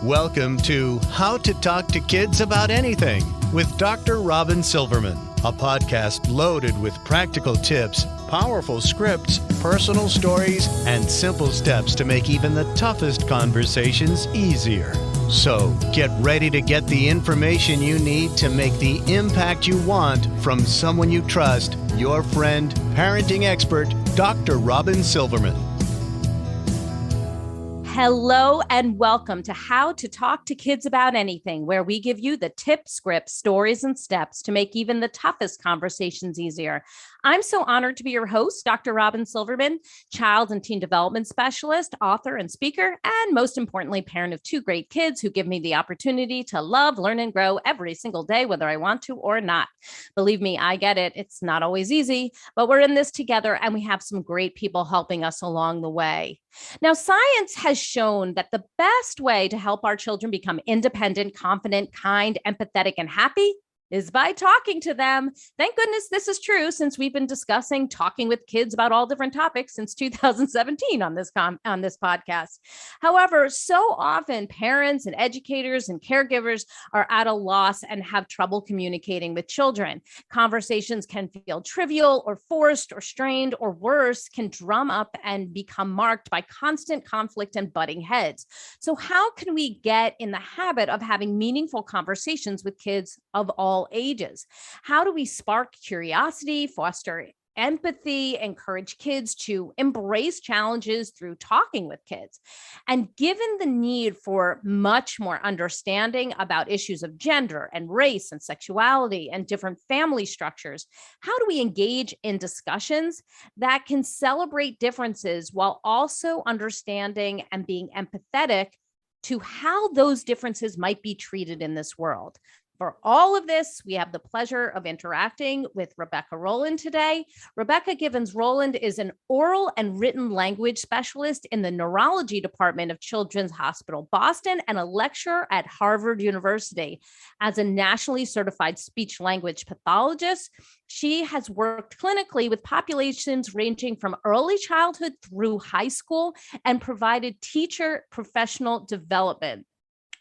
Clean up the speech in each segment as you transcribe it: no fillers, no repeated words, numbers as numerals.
Welcome to How to Talk to Kids About Anything with Dr. Robyn Silverman, a podcast loaded with practical tips, powerful scripts, personal stories, and simple steps to make even the toughest conversations easier. So get ready to get the information you need to make the impact you want from someone you trust, your friend, parenting expert, Dr. Robyn Silverman. Hello and welcome to How to Talk to Kids About Anything, where we give you the tips, scripts, stories, and steps to make even the toughest conversations easier. I'm so honored to be your host, Dr. Robyn Silverman, child and teen development specialist, author, and speaker, and most importantly, parent of two great kids who give me the opportunity to love, learn, and grow every single day, whether I want to or not. Believe me, I get it. It's not always easy, but we're in this together and we have some great people helping us along the way. Now, science has shown that the best way to help our children become independent, confident, kind, empathetic, and happy is by talking to them. Thank goodness this is true, since we've been discussing talking with kids about all different topics since 2017 on this podcast. However, so often parents and educators and caregivers are at a loss and have trouble communicating with children. Conversations can feel trivial or forced or strained, or worse, can drum up and become marked by constant conflict and butting heads. So how can we get in the habit of having meaningful conversations with kids of all ages? How do we spark curiosity, foster empathy, encourage kids to embrace challenges through talking with kids? And given the need for much more understanding about issues of gender and race and sexuality and different family structures, how do we engage in discussions that can celebrate differences while also understanding and being empathetic to how those differences might be treated in this world? For all of this, we have the pleasure of interacting with Rebecca Rolland today. Rebecca Rolland is an oral and written language specialist in the neurology department of Children's Hospital Boston and a lecturer at Harvard University. As a nationally certified speech language pathologist, she has worked clinically with populations ranging from early childhood through high school and provided teacher professional development.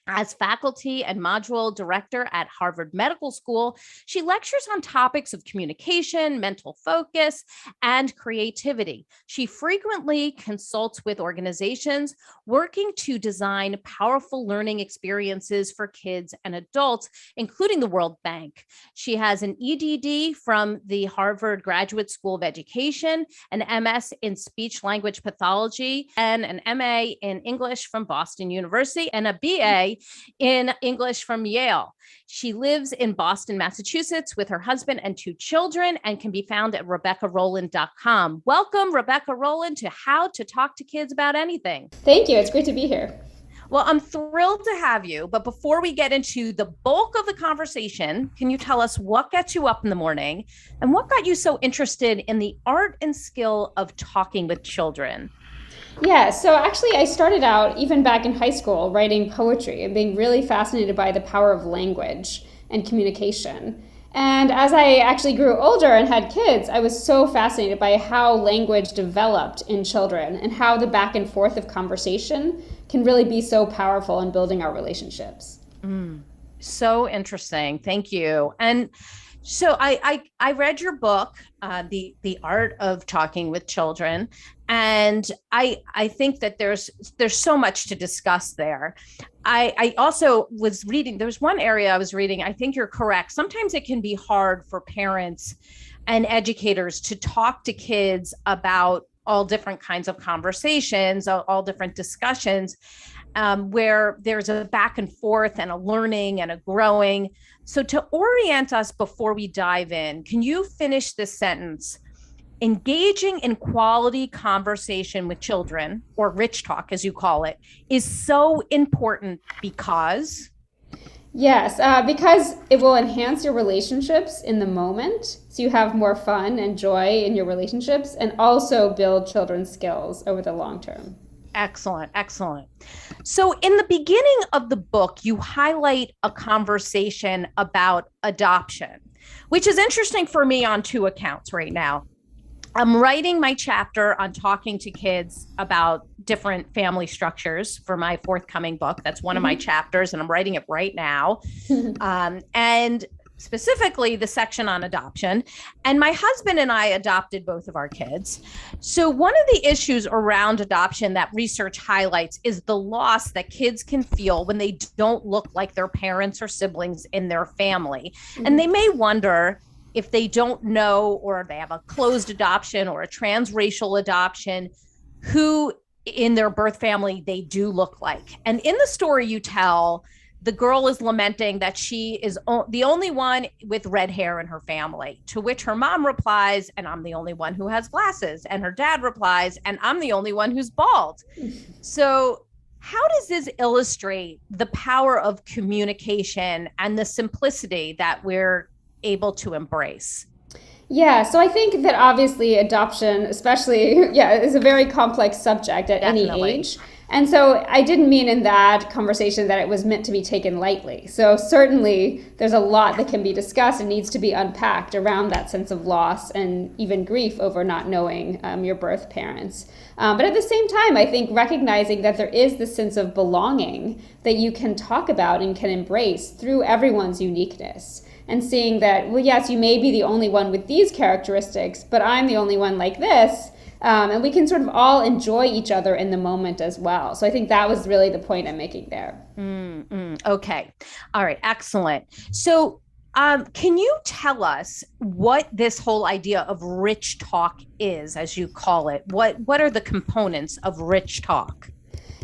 As faculty and module director at Harvard Medical School, she lectures on topics of communication, mental focus, and creativity. She frequently consults with organizations working to design powerful learning experiences for kids and adults, including the World Bank. She has an EDD from the Harvard Graduate School of Education, an MS in speech language pathology, and an MA in English from Boston University, and a BA in English from Yale. She lives in Boston, Massachusetts with her husband and two children and can be found at RebeccaRolland.com. Welcome, Rebecca Rolland, to How to Talk to Kids About Anything. Thank you. It's great to be here. Well, I'm thrilled to have you. But before we get into the bulk of the conversation, can you tell us what gets you up in the morning and what got you so interested in the art and skill of talking with children? Yeah, so actually I started out even back in high school writing poetry and being really fascinated by the power of language and communication. And as I actually grew older and had kids, I was so fascinated by how language developed in children and how the back and forth of conversation can really be so powerful in building our relationships. So interesting. Thank you. And so I read your book, The Art of Talking with Children, and I think that there's so much to discuss there. I also was reading, there was one area I was reading, I think you're correct. Sometimes it can be hard for parents and educators to talk to kids about all different kinds of conversations, all different discussions, where there's a back and forth and a learning and a growing. So to orient us before we dive in, can you finish this sentence? Engaging in quality conversation with children, or rich talk as you call it, is so important because? Yes, because it will enhance your relationships in the moment, so you have more fun and joy in your relationships, and also build children's skills over the long term. Excellent, excellent. So in the beginning of the book, you highlight a conversation about adoption, which is interesting for me on two accounts right now. I'm writing my chapter on talking to kids about different family structures for my forthcoming book. That's one of my chapters, and I'm writing it right now. And specifically the section on adoption. And my husband and I adopted both of our kids. So one of the issues around adoption that research highlights is the loss that kids can feel when they don't look like their parents or siblings in their family. And they may wonder if they don't know, or they have a closed adoption or a transracial adoption, who in their birth family they do look like. And in the story you tell, the girl is lamenting that she is the only one with red hair in her family, to which her mom replies, and I'm the only one who has glasses. And her dad replies, and I'm the only one who's bald. So how does this illustrate the power of communication and the simplicity that we're able to embrace? Yeah, so I think that obviously adoption, especially, is a very complex subject at any age. And so I didn't mean in that conversation that it was meant to be taken lightly. So certainly there's a lot that can be discussed and needs to be unpacked around that sense of loss and even grief over not knowing your birth parents. But at the same time, I think recognizing that there is this sense of belonging that you can talk about and can embrace through everyone's uniqueness. And seeing that, well, yes, you may be the only one with these characteristics, but I'm the only one like this. And we can sort of all enjoy each other in the moment as well. So I think that was really the point I'm making there. Okay. All right. Excellent. So can you tell us what this whole idea of rich talk is, as you call it? What are the components of rich talk?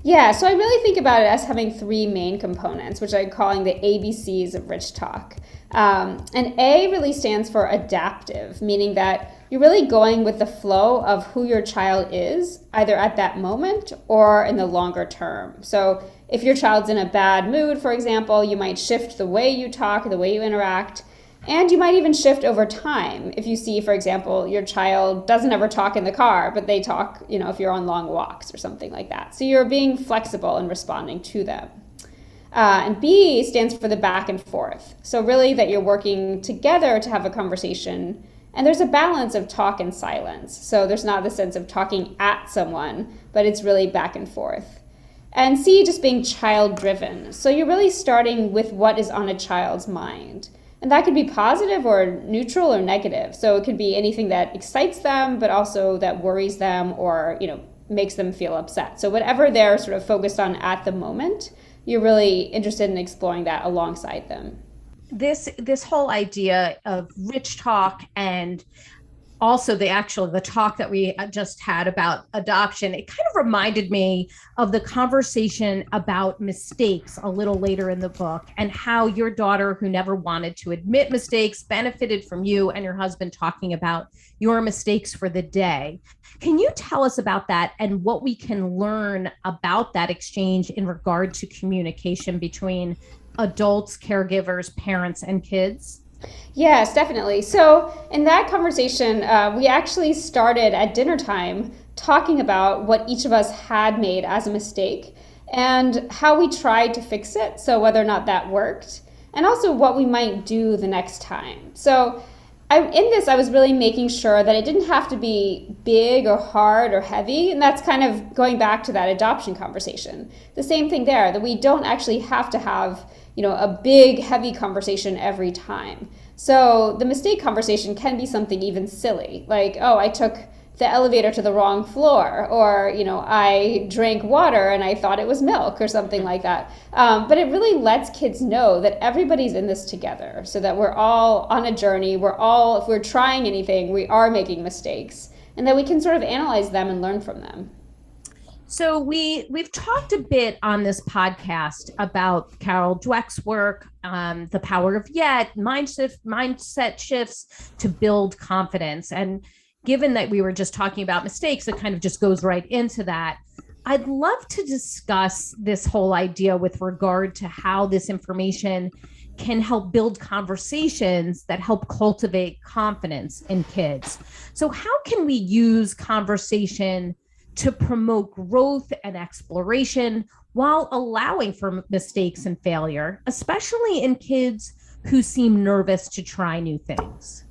Yeah, so I really think about it as having three main components, which I'm calling the ABCs of rich talk. And A really stands for adaptive, meaning that you're really going with the flow of who your child is, either at that moment or in the longer term. So if your child's in a bad mood, for example, you might shift the way you talk, the way you interact, and you might even shift over time. If you see, for example, your child doesn't ever talk in the car, but they talk, if you're on long walks or something like that. So you're being flexible and responding to them. And B stands for the back and forth. So really that you're working together to have a conversation. And there's a balance of talk and silence. So there's not the sense of talking at someone, but it's really back and forth. And C, just being child-driven. So you're really starting with what is on a child's mind. And that could be positive or neutral or negative. So it could be anything that excites them, but also that worries them or, makes them feel upset. So whatever they're sort of focused on at the moment, you're really interested in exploring that alongside them. This whole idea of rich talk and also the talk that we just had about adoption, it kind of reminded me of the conversation about mistakes a little later in the book, and how your daughter, who never wanted to admit mistakes, benefited from you and your husband talking about your mistakes for the day. Can you tell us about that and what we can learn about that exchange in regard to communication between adults, caregivers, parents, and kids? Yes, definitely. So in that conversation, we actually started at dinner time talking about what each of us had made as a mistake and how we tried to fix it, so whether or not that worked, and also what we might do the next time. So in this, I was really making sure that it didn't have to be big or hard or heavy, and that's kind of going back to that adoption conversation. The same thing there, that we don't actually have to have a big, heavy conversation every time. So the mistake conversation can be something even silly, like, oh, I took the elevator to the wrong floor, or, I drank water and I thought it was milk or something like that. But it really lets kids know that everybody's in this together, so that we're all on a journey. If we're trying anything, we are making mistakes, and that we can sort of analyze them and learn from them. So we've talked a bit on this podcast about Carol Dweck's work, the power of yet, mindset shifts to build confidence. And given that we were just talking about mistakes, it kind of just goes right into that. I'd love to discuss this whole idea with regard to how this information can help build conversations that help cultivate confidence in kids. So how can we use conversation to promote growth and exploration while allowing for mistakes and failure, especially in kids who seem nervous to try new things?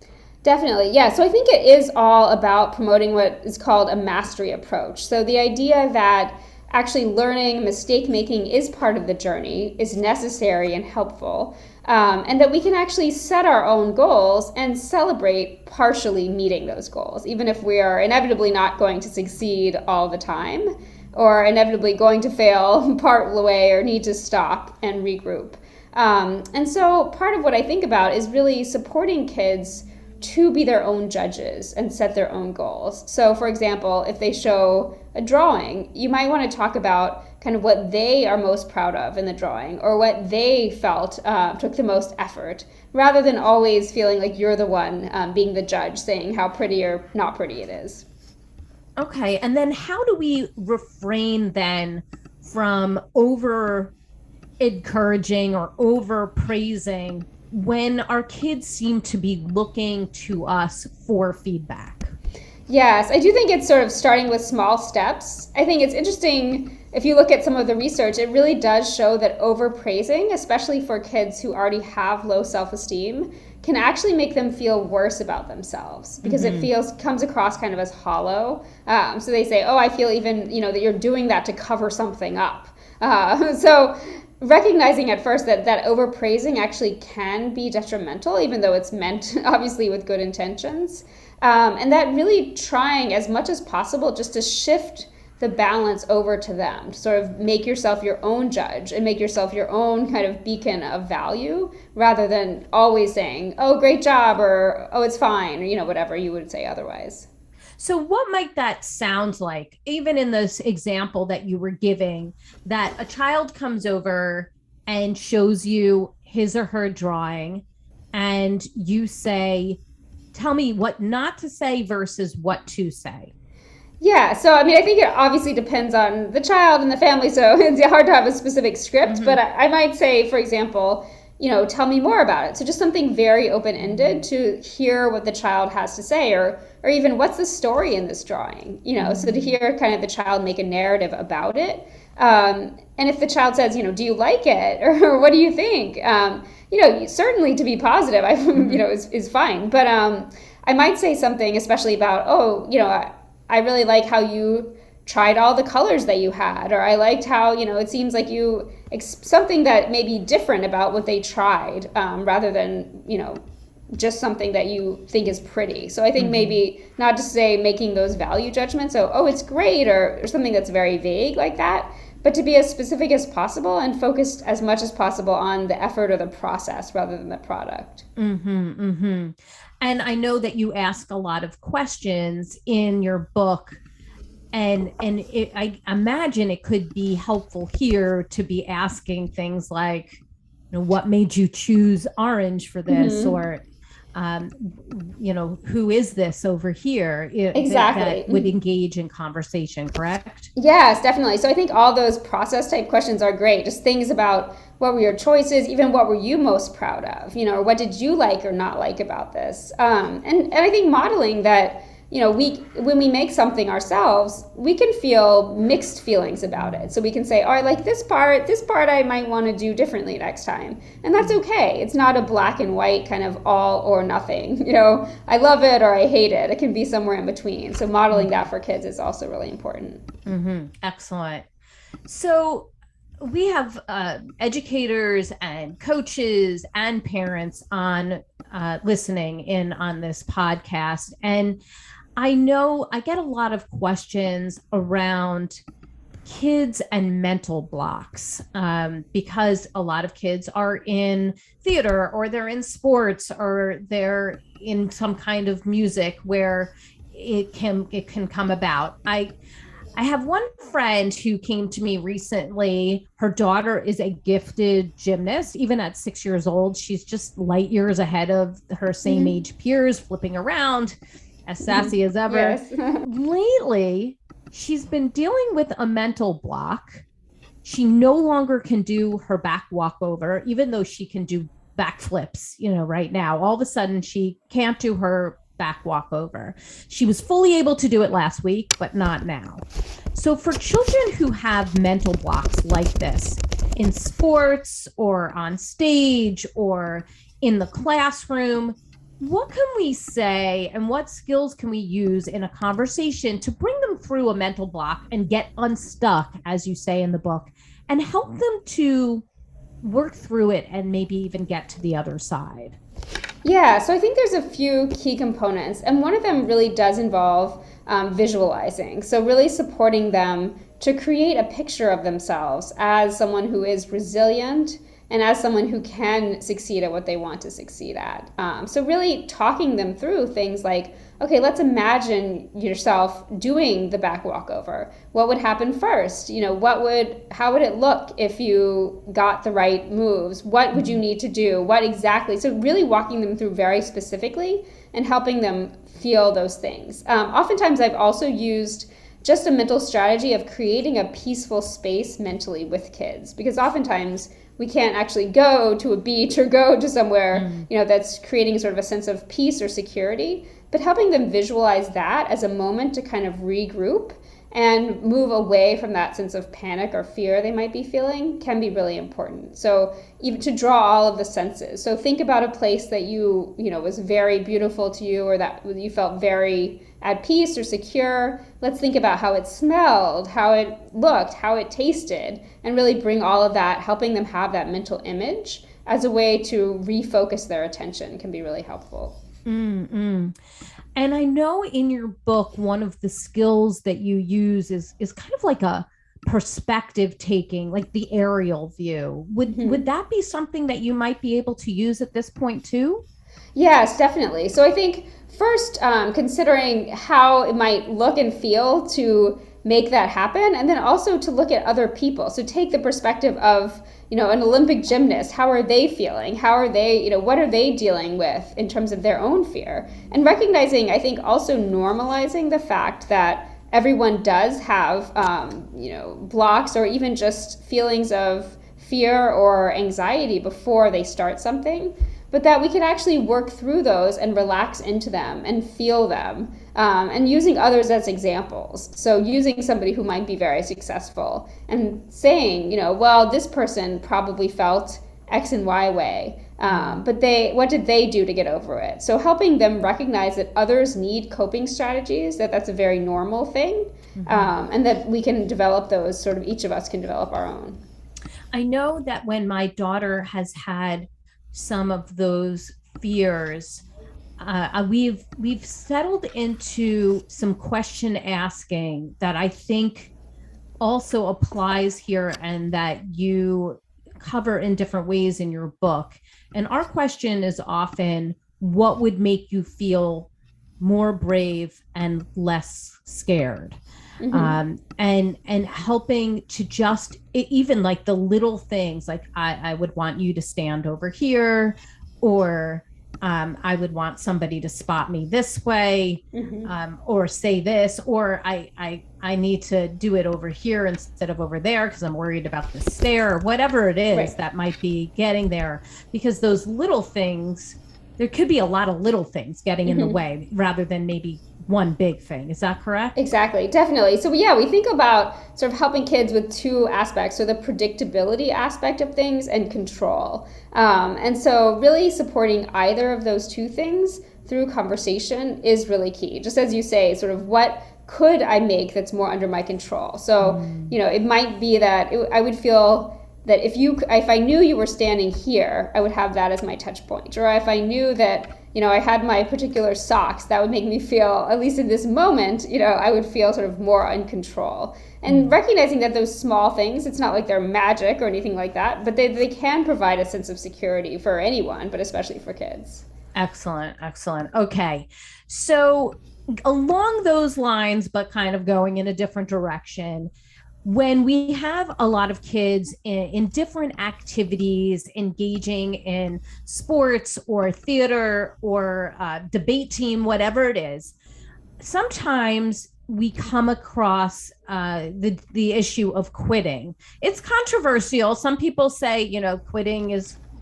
Definitely. Yeah. So I think it is all about promoting what is called a mastery approach. So the idea that actually learning, mistake making is part of the journey, is necessary and helpful, and that we can actually set our own goals and celebrate partially meeting those goals, even if we are inevitably not going to succeed all the time, or inevitably going to fail part of the way or need to stop and regroup. And so part of what I think about is really supporting kids to be their own judges and set their own goals. So for example, if they show a drawing, you might want to talk about kind of what they are most proud of in the drawing, or what they felt took the most effort, rather than always feeling like you're the one being the judge saying how pretty or not pretty it is. Okay, and then how do we refrain then from over encouraging or over praising when our kids seem to be looking to us for feedback? Yes, I do think it's sort of starting with small steps. I think it's interesting, if you look at some of the research, it really does show that overpraising, especially for kids who already have low self-esteem, can actually make them feel worse about themselves, because it comes across kind of as hollow. So they say, oh, I feel even, that you're doing that to cover something up. So recognizing at first that overpraising actually can be detrimental, even though it's meant obviously with good intentions. And that really trying as much as possible just to shift the balance over to them, to sort of make yourself your own judge and make yourself your own kind of beacon of value, rather than always saying, oh, great job, or oh, it's fine, or whatever you would say otherwise. So what might that sound like, even in this example that you were giving, that a child comes over and shows you his or her drawing, and you say, tell me what not to say versus what to say? Yeah, so I think it obviously depends on the child and the family, so it's hard to have a specific script, but I might say, for example, tell me more about it. So just something very open-ended to hear what the child has to say, or even what's the story in this drawing, so to hear kind of the child make a narrative about it. And if the child says, do you like it? Or what do you think? Certainly to be positive, is fine. But I might say something especially about, I really like how you tried all the colors that you had, or I liked how, it seems like you, something that may be different about what they tried, rather than, just something that you think is pretty. So I think maybe not to say making those value judgments, so, oh, it's great, or something that's very vague like that, but to be as specific as possible and focused as much as possible on the effort or the process rather than the product. And I know that you ask a lot of questions in your book, and I imagine it could be helpful here to be asking things like, what made you choose orange for this, or who is this over here? Exactly. That would engage in conversation, correct? Yes, definitely. So I think all those process type questions are great. Just things about what were your choices, even what were you most proud of, or what did you like or not like about this? And I think modeling that, when we make something ourselves, we can feel mixed feelings about it. So we can say, oh, I like this part I might want to do differently next time. And that's okay. It's not a black and white kind of all or nothing. I love it or I hate it. It can be somewhere in between. So modeling that for kids is also really important. Excellent. So we have educators and coaches and parents on listening in on this podcast. And I know I get a lot of questions around kids and mental blocks, because a lot of kids are in theater, or they're in sports, or they're in some kind of music where it can come about. I have one friend who came to me recently. Her daughter is a gifted gymnast. Even at 6 years old, she's just light years ahead of her same age peers, flipping around, as sassy as ever. Yes. Lately, she's been dealing with a mental block. She no longer can do her back walkover, even though she can do backflips, right now. All of a sudden, she can't do her back walkover. She was fully able to do it last week, but not now. So for children who have mental blocks like this in sports or on stage or in the classroom, what can we say and what skills can we use in a conversation to bring them through a mental block and get unstuck, as you say in the book, and help them to work through it and maybe even get to the other side? Yeah, so I think there's a few key components, and one of them really does involve visualizing. So really supporting them to create a picture of themselves as someone who is resilient and as someone who can succeed at what they want to succeed at. So really talking them through things like, okay, let's imagine yourself doing the back walkover. What would happen first? How would it look if you got the right moves? What would you need to do? What exactly? So really walking them through very specifically and helping them feel those things. Oftentimes I've also used just a mental strategy of creating a peaceful space mentally with kids, because oftentimes we can't actually go to a beach or go to somewhere, that's creating sort of a sense of peace or security, but helping them visualize that as a moment to kind of regroup and move away from that sense of panic or fear they might be feeling can be really important. So even to draw all of the senses. So think about a place that was very beautiful to you, or that you felt very at peace or secure. Let's think about how it smelled, how it looked, how it tasted, and really bring all of that, helping them have that mental image as a way to refocus their attention can be really helpful. Mm-hmm. And I know in your book, one of the skills that you use is kind of like a perspective taking, like the aerial view. Would that be something that you might be able to use at this point too? Yes, definitely. So I think first, considering how it might look and feel to make that happen, and then also to look at other people. So take the perspective of, an Olympic gymnast. How are they feeling? How are they, what are they dealing with in terms of their own fear? And recognizing, I think, also normalizing the fact that everyone does have, blocks or even just feelings of fear or anxiety before they start something, but that we can actually work through those and relax into them and feel them, and using others as examples. So using somebody who might be very successful and saying, well, this person probably felt X and Y way, but what did they do to get over it? So helping them recognize that others need coping strategies, that's a very normal thing, and that we can develop those, sort of each of us can develop our own. I know that when my daughter has had some of those fears, we've settled into some question asking that I think also applies here and that you cover in different ways in your book. And our question is often, what would make you feel more brave and less scared? And helping to just, even like the little things, like I would want you to stand over here, or I would want somebody to spot me this way, or say this, or I need to do it over here instead of over there because I'm worried about the stair, or whatever it is that might be getting there. Because those little things, there could be a lot of little things getting in the way rather than maybe one big thing. Is that correct? Exactly, definitely. So yeah, we think about sort of helping kids with two aspects. So the predictability aspect of things and control. And so really supporting either of those two things through conversation is really key. Just as you say, sort of what could I make that's more under my control? So, it might be that I would feel that if I knew you were standing here, I would have that as my touch point. Or if I knew that, I had my particular socks, that would make me feel, at least in this moment, I would feel sort of more in control. And recognizing that those small things, it's not like they're magic or anything like that, but they can provide a sense of security for anyone, but especially for kids. Excellent. Okay. So along those lines, but kind of going in a different direction, when we have a lot of kids in different activities, engaging in sports or theater or debate team, whatever it is, sometimes we come across the issue of quitting. It's controversial. Some people say, quitting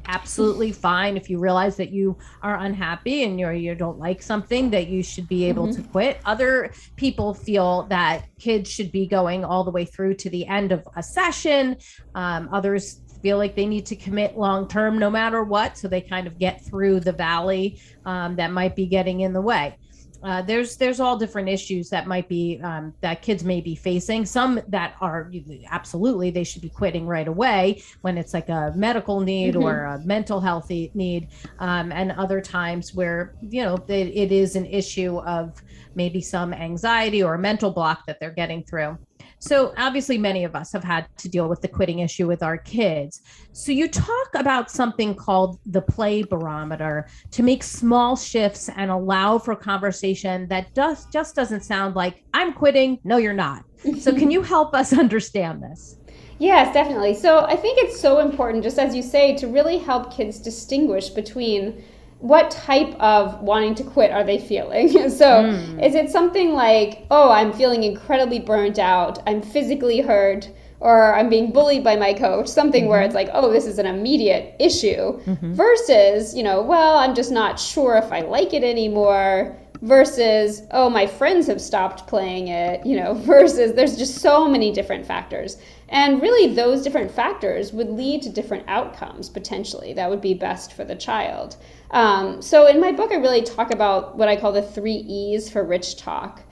absolutely fine. If you realize that you are unhappy and you don't like something, that you should be able to quit. Other people feel that kids should be going all the way through to the end of a session. Others feel like they need to commit long-term no matter what, so they kind of get through the valley that might be getting in the way. There's all different issues that might be that kids may be facing. Some that are absolutely they should be quitting right away when it's like a medical need or a mental health need, and other times where it is an issue of maybe some anxiety or a mental block that they're getting through. So obviously many of us have had to deal with the quitting issue with our kids. So you talk about something called the play barometer to make small shifts and allow for conversation that just doesn't sound like I'm quitting. No, you're not. So can you help us understand this? Yes, definitely. So I think it's so important, just as you say, to really help kids distinguish between what type of wanting to quit are they feeling? So is it something like, oh, I'm feeling incredibly burnt out, I'm physically hurt, or I'm being bullied by my coach, something where it's like, oh, this is an immediate issue, versus, well, I'm just not sure if I like it anymore, versus, oh, my friends have stopped playing it, versus there's just so many different factors. And really those different factors would lead to different outcomes potentially that would be best for the child. So in my book, I really talk about what I call the 3 E's for rich talk,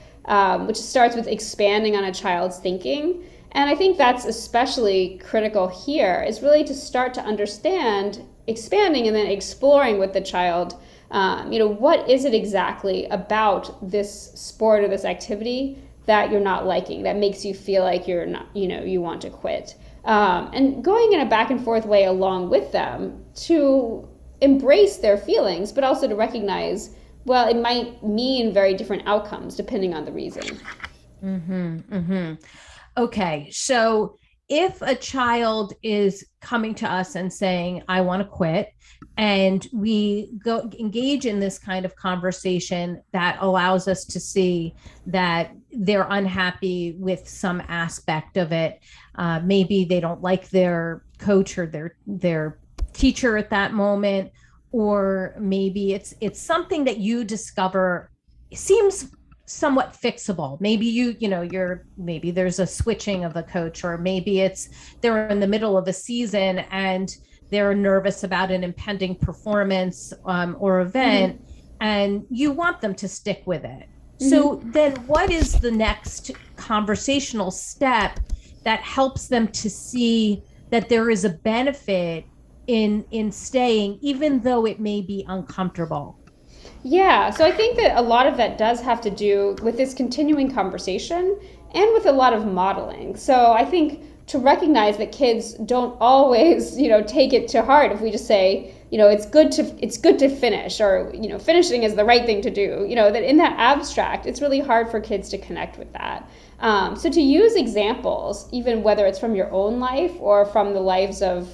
which starts with expanding on a child's thinking. And I think that's especially critical here, is really to start to understand expanding and then exploring with the child, what is it exactly about this sport or this activity that you're not liking, that makes you feel like you're not, you want to quit. And going in a back and forth way along with them to embrace their feelings, but also to recognize, well, it might mean very different outcomes depending on the reason. Okay, so if a child is coming to us and saying, I want to quit, and we go engage in this kind of conversation that allows us to see that they're unhappy with some aspect of it, maybe they don't like their coach or their teacher at that moment, or maybe it's something that you discover seems somewhat fixable. Maybe maybe there's a switching of a coach, or maybe they're in the middle of a season and they're nervous about an impending performance or event, and you want them to stick with it. So then what is the next conversational step that helps them to see that there is a benefit in staying, even though it may be uncomfortable? Yeah, so I think that a lot of that does have to do with this continuing conversation and with a lot of modeling. So I think to recognize that kids don't always, take it to heart if we just say, it's good to finish, or, finishing is the right thing to do, that in that abstract, it's really hard for kids to connect with that. So to use examples, even whether it's from your own life or from the lives of,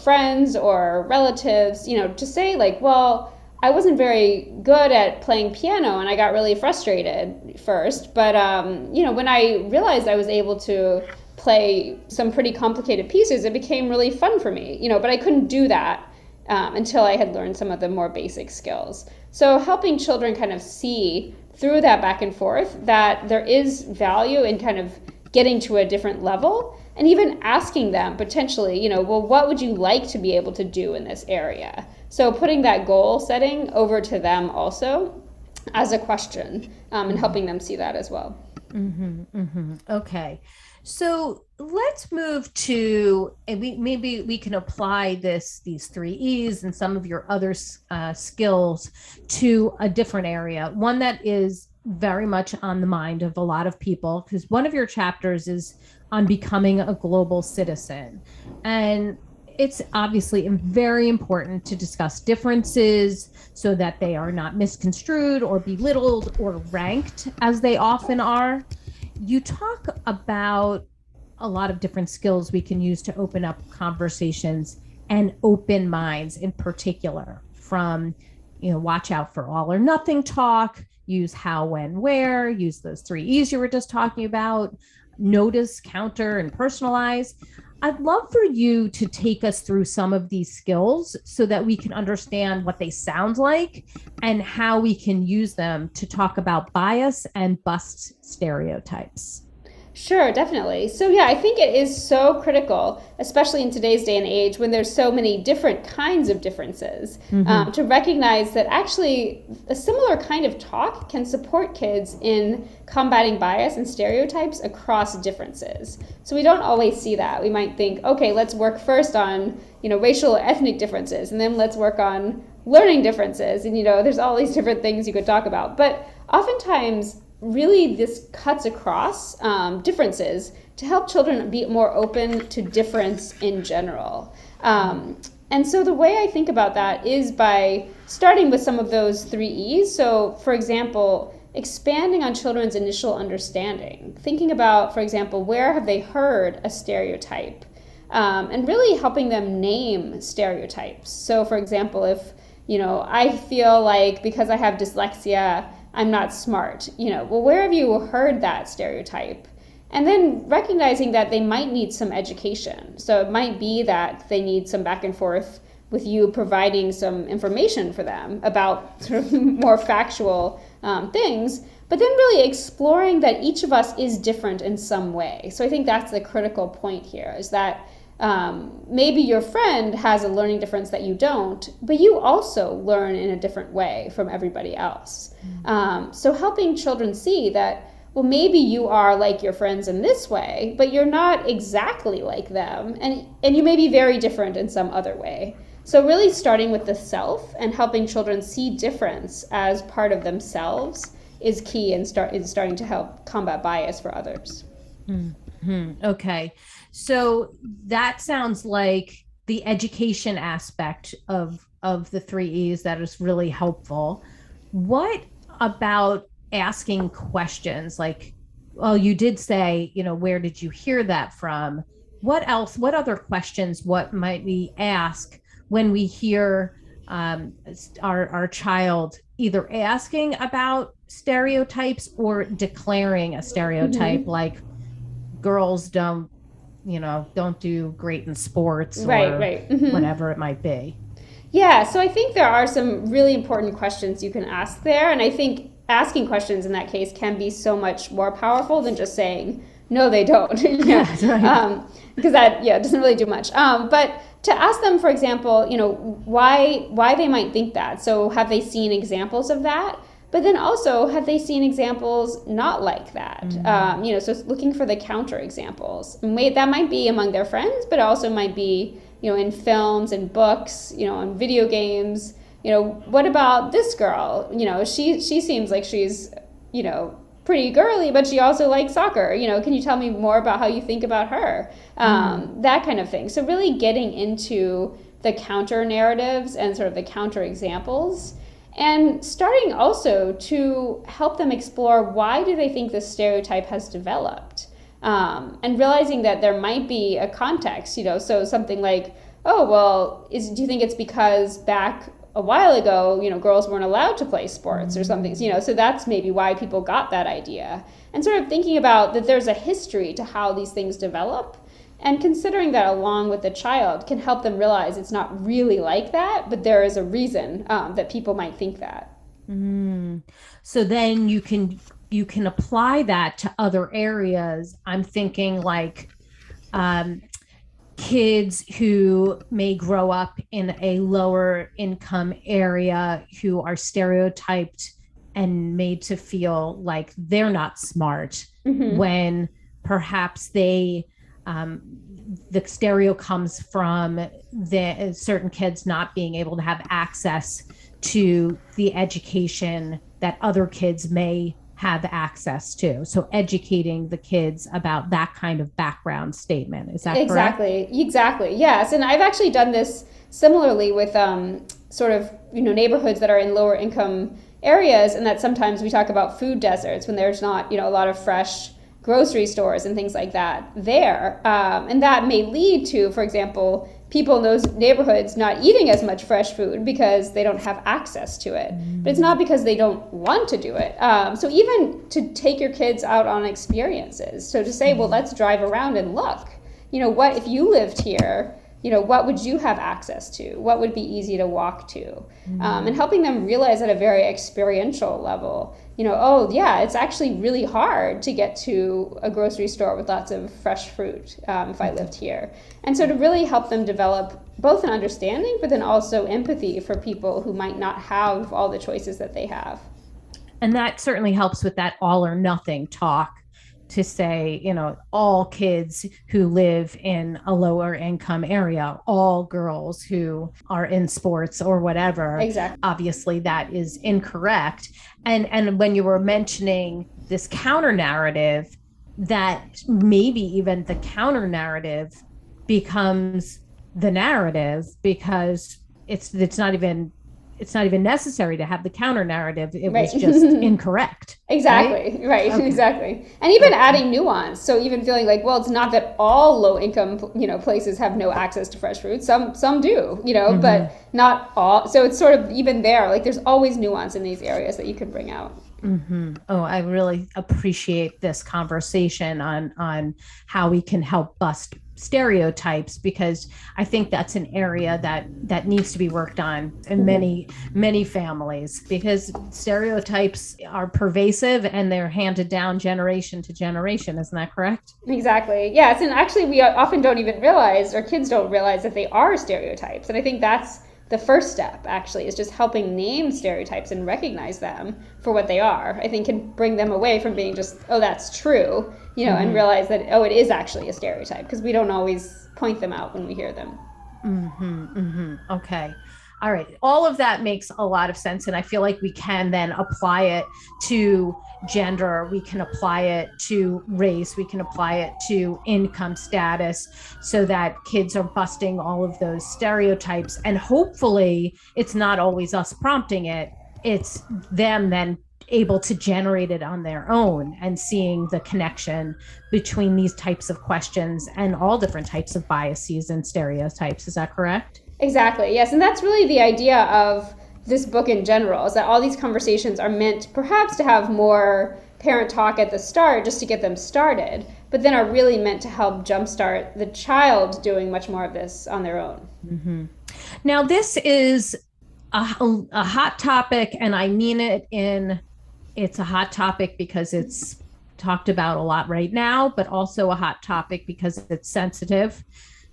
friends or relatives, to say like, well, I wasn't very good at playing piano and I got really frustrated first, but when I realized I was able to play some pretty complicated pieces, it became really fun for me, but I couldn't do that until I had learned some of the more basic skills. So helping children kind of see through that back and forth that there is value in kind of getting to a different level, and even asking them potentially, well, what would you like to be able to do in this area? So putting that goal setting over to them also as a question, and helping them see that as well. Okay. So let's move to, and maybe we can apply these 3 E's and some of your other skills to a different area, one that is very much on the mind of a lot of people, because one of your chapters is on becoming a global citizen. And it's obviously very important to discuss differences so that they are not misconstrued or belittled or ranked as they often are. You talk about a lot of different skills we can use to open up conversations and open minds in particular, from, watch out for all or nothing talk, use how, when, where, use those 3 E's you were just talking about, notice, counter, and personalize. I'd love for you to take us through some of these skills so that we can understand what they sound like and how we can use them to talk about bias and bust stereotypes. Sure, definitely. So yeah, I think it is so critical, especially in today's day and age when there's so many different kinds of differences, to recognize that actually a similar kind of talk can support kids in combating bias and stereotypes across differences. So we don't always see that. We might think, okay, let's work first on, racial or ethnic differences, and then let's work on learning differences. And, there's all these different things you could talk about. But oftentimes, really this cuts across differences to help children be more open to difference in general. And so the way I think about that is by starting with some of those 3 E's. So for example, expanding on children's initial understanding, thinking about, for example, where have they heard a stereotype, and really helping them name stereotypes. So for example, if, I feel like because I have dyslexia, I'm not smart, well, where have you heard that stereotype? And then recognizing that they might need some education. So it might be that they need some back and forth with you providing some information for them about sort of more factual things, but then really exploring that each of us is different in some way. So I think that's the critical point here, is that maybe your friend has a learning difference that you don't, but you also learn in a different way from everybody else. So helping children see that, well, maybe you are like your friends in this way, but you're not exactly like them, and you may be very different in some other way. So really starting with the self and helping children see difference as part of themselves is key in starting to help combat bias for others. Okay. So that sounds like the education aspect of the 3 E's that is really helpful. What about asking questions? Like, well, you did say, where did you hear that from? What else? What other questions? What might we ask when we hear our child either asking about stereotypes or declaring a stereotype, like girls don't do great in sports, or whatever it might be? Yeah, so I think there are some really important questions you can ask there. And I think asking questions in that case can be so much more powerful than just saying, no, they don't. That's right. Because that, doesn't really do much. But to ask them, for example, why they might think that. So have they seen examples of that? But then also, have they seen examples not like that? So looking for the counter examples. And that might be among their friends, but also might be, in films and books, on video games. What about this girl? She seems like she's, pretty girly, but she also likes soccer. Can you tell me more about how you think about her? That kind of thing. So really getting into the counter narratives and sort of the counter examples. And starting also to help them explore, why do they think this stereotype has developed? And realizing that there might be a context, so something like, oh, well, do you think it's because back a while ago, girls weren't allowed to play sports or something, so that's maybe why people got that idea. And sort of thinking about that there's a history to how these things develop, and considering that along with the child can help them realize it's not really like that, but there is a reason that people might think that. So then you can apply that to other areas. I'm thinking like kids who may grow up in a lower income area who are stereotyped and made to feel like they're not smart, when perhaps they the stereo comes from the certain kids not being able to have access to the education that other kids may have access to. So educating the kids about that kind of background statement. Is that correct? Exactly. Yes. And I've actually done this similarly with sort of, neighborhoods that are in lower income areas, and that sometimes we talk about food deserts when there's not, a lot of fresh grocery stores and things like that there. And that may lead to, for example, people in those neighborhoods not eating as much fresh food because they don't have access to it. But it's not because they don't want to do it. So even to take your kids out on experiences. So to say, well, let's drive around and look. what if you lived here, what would you have access to? What would be easy to walk to? And helping them realize at a very experiential level, oh yeah, it's actually really hard to get to a grocery store with lots of fresh fruit if I lived here. And so to really help them develop both an understanding, but then also empathy for people who might not have all the choices that they have. And that certainly helps with that all or nothing talk, to say, all kids who live in a lower income area, all girls who are in sports or whatever. Exactly. Obviously, that is incorrect. And when you were mentioning this counter narrative, that maybe even the counter narrative becomes the narrative, because it's not even necessary to have the counter narrative. It was just incorrect. Exactly. Right. Okay. Exactly. And even adding nuance. So even feeling like, well, it's not that all low income, places have no access to fresh fruit. Some do, but not all. So it's sort of even there, like there's always nuance in these areas that you can bring out. Mm-hmm. Oh, I really appreciate this conversation on how we can help bust stereotypes, because I think that's an area that needs to be worked on in many families, because stereotypes are pervasive and they're handed down generation to generation. Isn't that correct? Exactly. Yes. And actually we often don't even realize, or kids don't realize, that they are stereotypes. And I think that's the first step, actually, is just helping name stereotypes and recognize them for what they are. I think can bring them away from being just, oh, that's true, and realize that, oh, it is actually a stereotype, because we don't always point them out when we hear them. Okay. All right. All of that makes a lot of sense. And I feel like we can then apply it to gender. We can apply it to race. We can apply it to income status, so that kids are busting all of those stereotypes. And hopefully it's not always us prompting it. It's them then able to generate it on their own and seeing the connection between these types of questions and all different types of biases and stereotypes. Is that correct? Exactly. Yes. And that's really the idea of this book in general, is that all these conversations are meant perhaps to have more parent talk at the start, just to get them started, but then are really meant to help jumpstart the child doing much more of this on their own. Now, this is a hot topic, and I mean it's a hot topic because it's talked about a lot right now, but also a hot topic because it's sensitive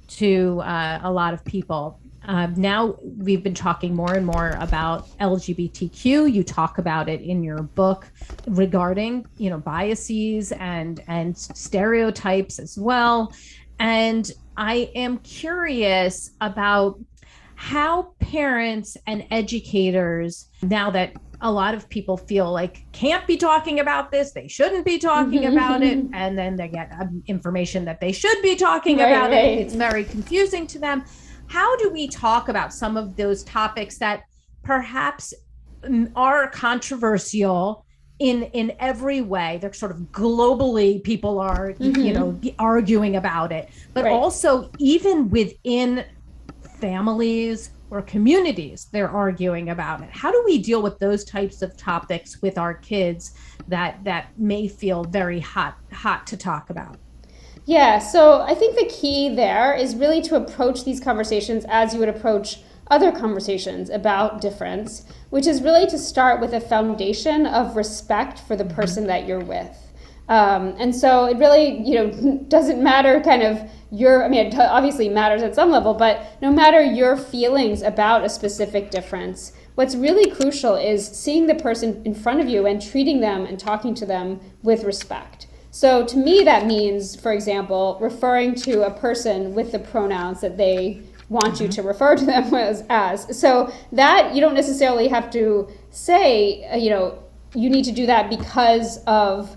to a lot of people. Now we've been talking more and more about LGBTQ. You talk about it in your book regarding, biases and stereotypes as well. And I am curious about how parents and educators, now that a lot of people feel like can't be talking about this, they shouldn't be talking about it, and then they get information that they should be talking about it. It's very confusing to them. How do we talk about some of those topics that perhaps are controversial in every way? They're sort of globally, people are, arguing about it, but also even within families or communities, they're arguing about it. How do we deal with those types of topics with our kids that may feel very hot to talk about? Yeah, so I think the key there is really to approach these conversations as you would approach other conversations about difference, which is really to start with a foundation of respect for the person that you're with. And so it really, doesn't matter kind of it obviously matters at some level, but no matter your feelings about a specific difference, what's really crucial is seeing the person in front of you and treating them and talking to them with respect. So to me, that means, for example, referring to a person with the pronouns that they want you to refer to them as. So that you don't necessarily have to say, you need to do that because of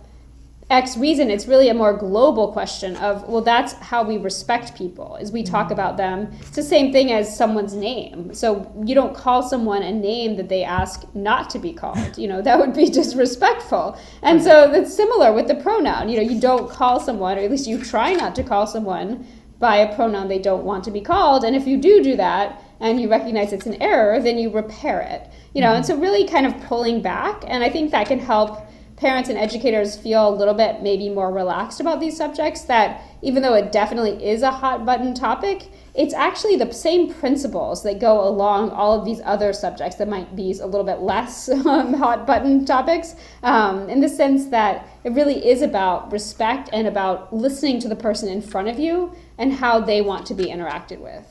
X reason. It's really a more global question of, well, that's how we respect people, is we talk about them. It's the same thing as someone's name. So you don't call someone a name that they ask not to be called. That would be disrespectful. And so that's similar with the pronoun. You don't call someone, or at least you try not to call someone by a pronoun they don't want to be called. And if you do that and you recognize it's an error, then you repair it. And so really kind of pulling back. And I think that can help parents and educators feel a little bit maybe more relaxed about these subjects, that even though it definitely is a hot button topic, it's actually the same principles that go along all of these other subjects that might be a little bit less hot button topics, in the sense that it really is about respect and about listening to the person in front of you and how they want to be interacted with.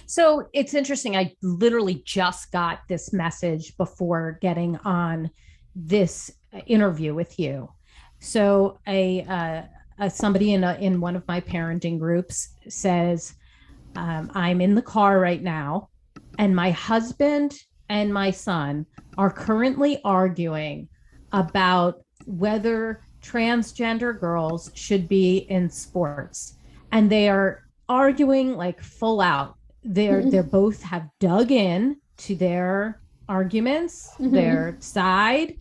So it's interesting. I literally just got this message before getting on this interview with you. So somebody in one of my parenting groups says, I'm in the car right now, and my husband and my son are currently arguing about whether transgender girls should be in sports. And they are arguing like full out. They both have dug in to their arguments, their side,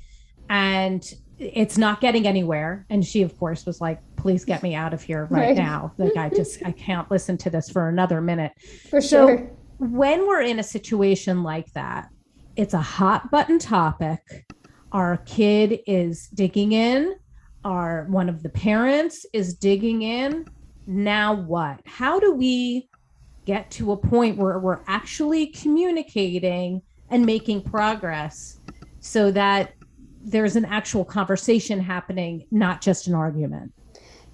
and it's not getting anywhere. And she, of course, was like, please get me out of here right now. Like, I can't listen to this for another minute. For sure. So when we're in a situation like that, it's a hot button topic. Our kid is digging in. One of the parents is digging in. Now what? How do we get to a point where we're actually communicating and making progress so that there's an actual conversation happening, not just an argument?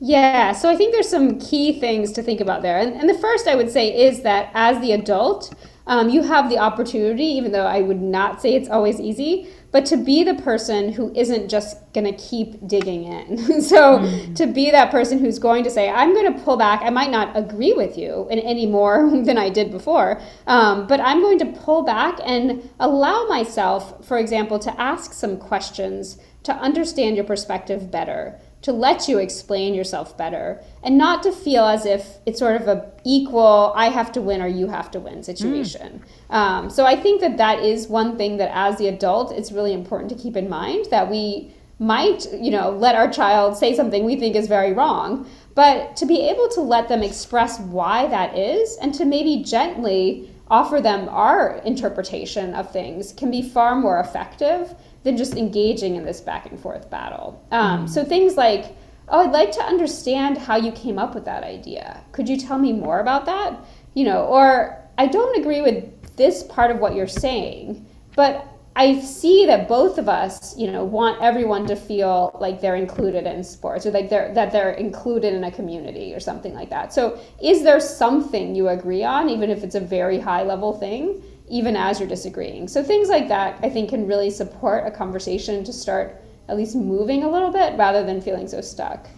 Yeah, so I think there's some key things to think about there. And the first I would say is that as the adult, you have the opportunity, even though I would not say it's always easy, but to be the person who isn't just going to keep digging in. So to be that person who's going to say, I'm going to pull back. I might not agree with you any more than I did before, but I'm going to pull back and allow myself, for example, to ask some questions to understand your perspective better, to let you explain yourself better, and not to feel as if it's sort of a equal, I have to win or you have to win situation. So I think that is one thing that as the adult, it's really important to keep in mind, that we might, let our child say something we think is very wrong, but to be able to let them express why that is, and to maybe gently offer them our interpretation of things, can be far more effective than just engaging in this back and forth battle. So things like, I'd like to understand how you came up with that idea. Could you tell me more about that? Or I don't agree with this part of what you're saying, but I see that both of us, want everyone to feel like they're included in sports, or like they're included in a community or something like that. So is there something you agree on, even if it's a very high level thing, even as you're disagreeing? So things like that, I think, can really support a conversation to start at least moving a little bit rather than feeling so stuck.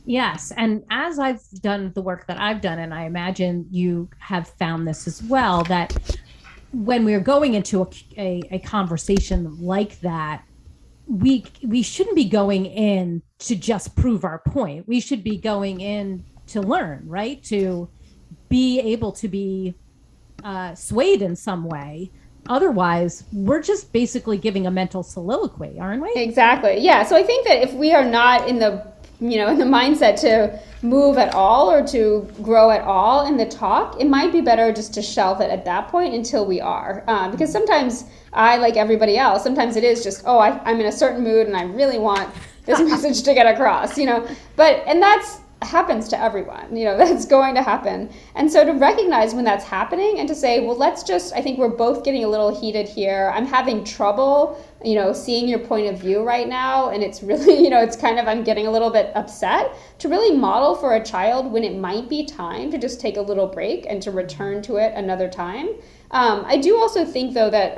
Yes. And as I've done the work that I've done, and I imagine you have found this as well, that when we're going into a conversation like that, we shouldn't be going in to just prove our point. We should be going in to learn, right? To be able to be swayed in some way. Otherwise, we're just basically giving a mental soliloquy, aren't we? Exactly. Yeah. So I think that if we are not in the mindset to move at all or to grow at all in the talk, it might be better just to shelve it at that point until we are. Because sometimes I, like everybody else, sometimes it is just, I'm in a certain mood and I really want this message to get across, and that's happens to everyone, that's going to happen. And so to recognize when that's happening and to say, well, I think we're both getting a little heated here. I'm having trouble, seeing your point of view right now. And it's really, it's kind of, I'm getting a little bit upset, to really model for a child when it might be time to just take a little break and to return to it another time. I do also think, though, that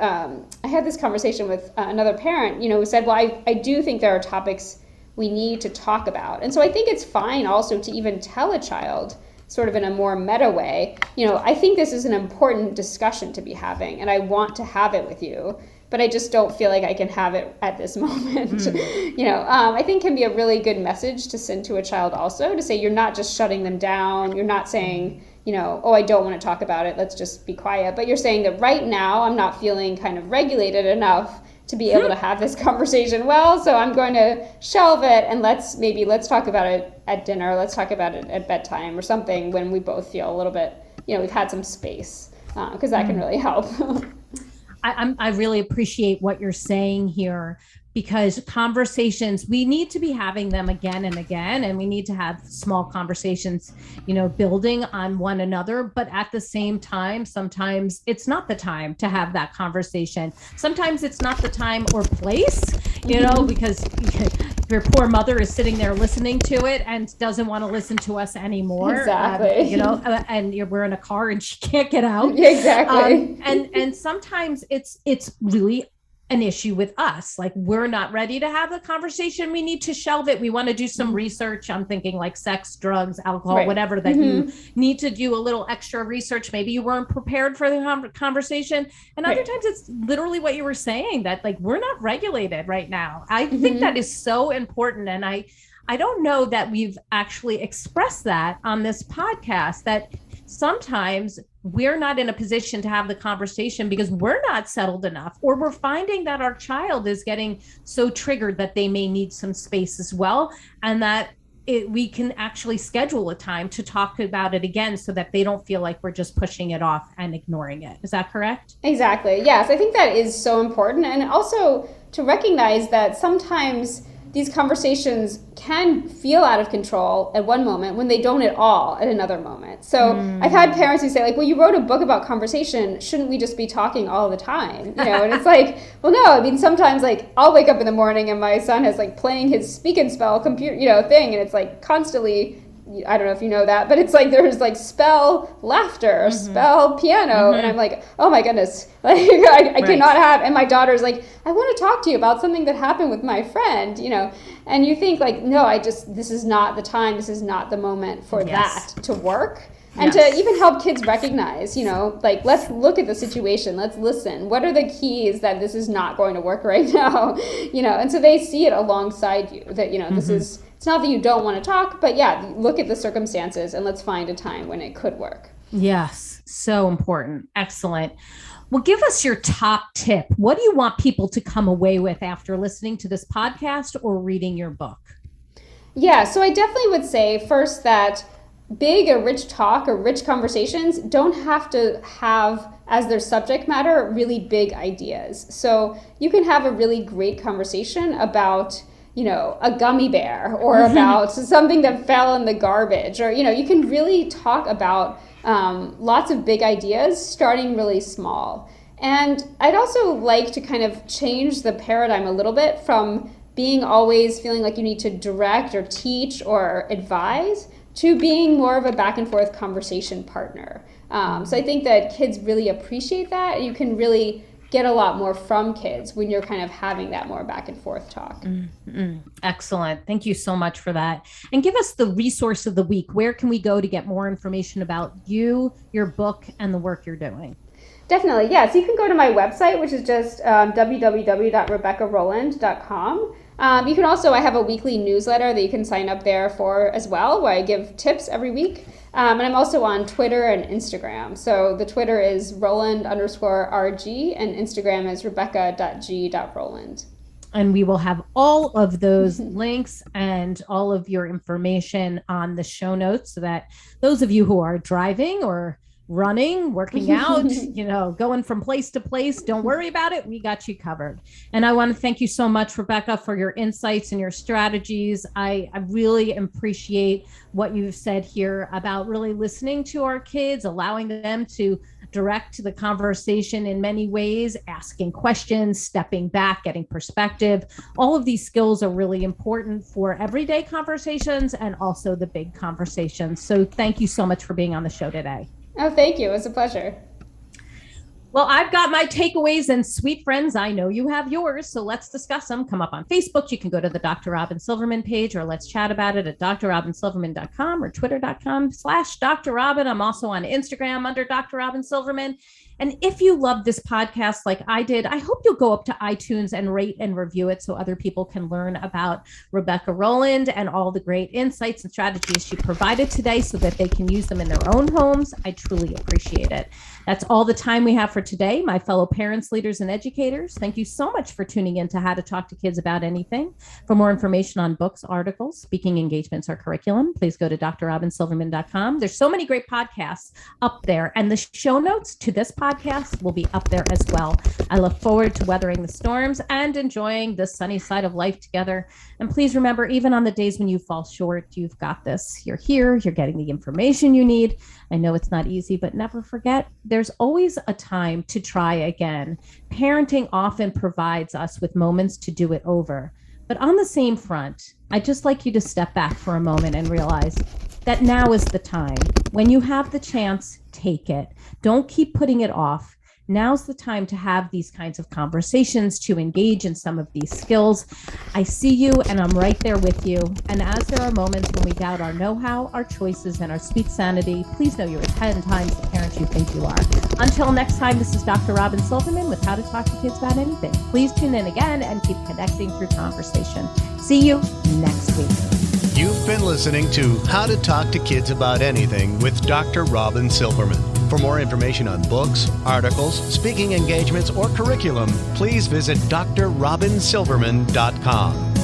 I had this conversation with another parent, who said, well, I do think there are topics we need to talk about. And so I think it's fine also to even tell a child, sort of in a more meta way, I think this is an important discussion to be having, and I want to have it with you, but I just don't feel like I can have it at this moment. I think can be a really good message to send to a child also, to say you're not just shutting them down, you're not saying, I don't want to talk about it, let's just be quiet, but you're saying that right now I'm not feeling kind of regulated enough to be able to have this conversation so I'm going to shelve it, and let's talk about it at dinner, let's talk about it at bedtime or something, when we both feel a little bit, we've had some space, because that can really help. I really appreciate what you're saying here, because conversations, we need to be having them again and again, and we need to have small conversations, building on one another. But at the same time, sometimes it's not the time to have that conversation. Sometimes it's not the time or place, because your poor mother is sitting there listening to it and doesn't want to listen to us anymore. Exactly. And we're in a car and she can't get out. Exactly. And sometimes it's really an issue with us. Like, we're not ready to have the conversation. We need to shelve it. We want to do some research. I'm thinking like sex, drugs, alcohol, whatever that you need to do a little extra research. Maybe you weren't prepared for the conversation. And other times it's literally what you were saying, that like, we're not regulated right now. I think that is so important. And I don't know that we've actually expressed that on this podcast, that sometimes we're not in a position to have the conversation because we're not settled enough, or we're finding that our child is getting so triggered that they may need some space as well. And that we can actually schedule a time to talk about it again so that they don't feel like we're just pushing it off and ignoring it. Is that correct? Exactly. Yes, I think that is so important. And also to recognize that sometimes these conversations can feel out of control at one moment when they don't at all at another moment. So I've had parents who say like, well, you wrote a book about conversation. Shouldn't we just be talking all the time? And it's like, well, no, I mean, sometimes like I'll wake up in the morning and my son has like playing his speak and spell computer, thing. And it's like constantly, I don't know if you know that, but it's like there's like spell laughter, spell piano. And I'm like, oh my goodness, like I cannot have. And my daughter's like, I want to talk to you about something that happened with my friend, and you think like, no, this is not the time. This is not the moment for that to work. And to even help kids recognize, like, let's look at the situation. Let's listen. What are the keys that this is not going to work right now? And so they see it alongside you that, this is, it's not that you don't want to talk, but look at the circumstances and let's find a time when it could work. Yes. So important. Excellent. Well, give us your top tip. What do you want people to come away with after listening to this podcast or reading your book? Yeah. So I definitely would say first that big or rich talk or rich conversations don't have to have as their subject matter really big ideas. So you can have a really great conversation about, a gummy bear or about something that fell in the garbage, or, you can really talk about lots of big ideas starting really small. And I'd also like to kind of change the paradigm a little bit from being always feeling like you need to direct or teach or advise to being more of a back and forth conversation partner. So I think that kids really appreciate that. And you can really get a lot more from kids when you're kind of having that more back and forth talk. Excellent. Thank you so much for that. And give us the resource of the week. Where can we go to get more information about you, your book, and the work you're doing? Definitely. Yeah. So you can go to my website, which is just www.RebeccaRolland.com. You can also, I have a weekly newsletter that you can sign up there for as well, where I give tips every week. And I'm also on Twitter and Instagram. So the Twitter is Roland_RG and Instagram is Rebecca.g.Rolland. And we will have all of those links and all of your information on the show notes so that those of you who are driving or running, working out, going from place to place, don't worry about it. We got you covered. And I want to thank you so much, Rebecca, for your insights and your strategies. I really appreciate what you've said here about really listening to our kids, allowing them to direct the conversation in many ways, asking questions, stepping back, getting perspective. All of these skills are really important for everyday conversations and also the big conversations. So thank you so much for being on the show today. Oh, thank you. It was a pleasure. Well, I've got my takeaways, and sweet friends, I know you have yours. So let's discuss them. Come up on Facebook. You can go to the Dr. Robyn Silverman page, or let's chat about it at drrobynsilverman.com or twitter.com/Dr. Robyn. I'm also on Instagram under Dr. Robyn Silverman. And if you love this podcast like I did, I hope you'll go up to iTunes and rate and review it so other people can learn about Rebecca Rolland and all the great insights and strategies she provided today so that they can use them in their own homes. I truly appreciate it. That's all the time we have for today. My fellow parents, leaders, and educators, thank you so much for tuning in to How to Talk to Kids About Anything. For more information on books, articles, speaking engagements, or curriculum, please go to drrobynsilverman.com. There's so many great podcasts up there, and the show notes to this podcast podcast will be up there as well. I look forward to weathering the storms and enjoying the sunny side of life together. And please remember, even on the days when you fall short, you've got this. You're here, you're getting the information you need. I know it's not easy, but never forget, there's always a time to try again. Parenting often provides us with moments to do it over. But on the same front, I'd just like you to step back for a moment and realize that now is the time. When you have the chance, take it. Don't keep putting it off. Now's the time to have these kinds of conversations, to engage in some of these skills. I see you and I'm right there with you. And as there are moments when we doubt our know-how, our choices, and our sweet sanity, please know you're 10 times the parent you think you are. Until next time, this is Dr. Robyn Silverman with How to Talk to Kids About Anything. Please tune in again and keep connecting through conversation. See you next week. You've been listening to How to Talk to Kids About Anything with Dr. Robyn Silverman. For more information on books, articles, speaking engagements, or curriculum, please visit drrobynsilverman.com.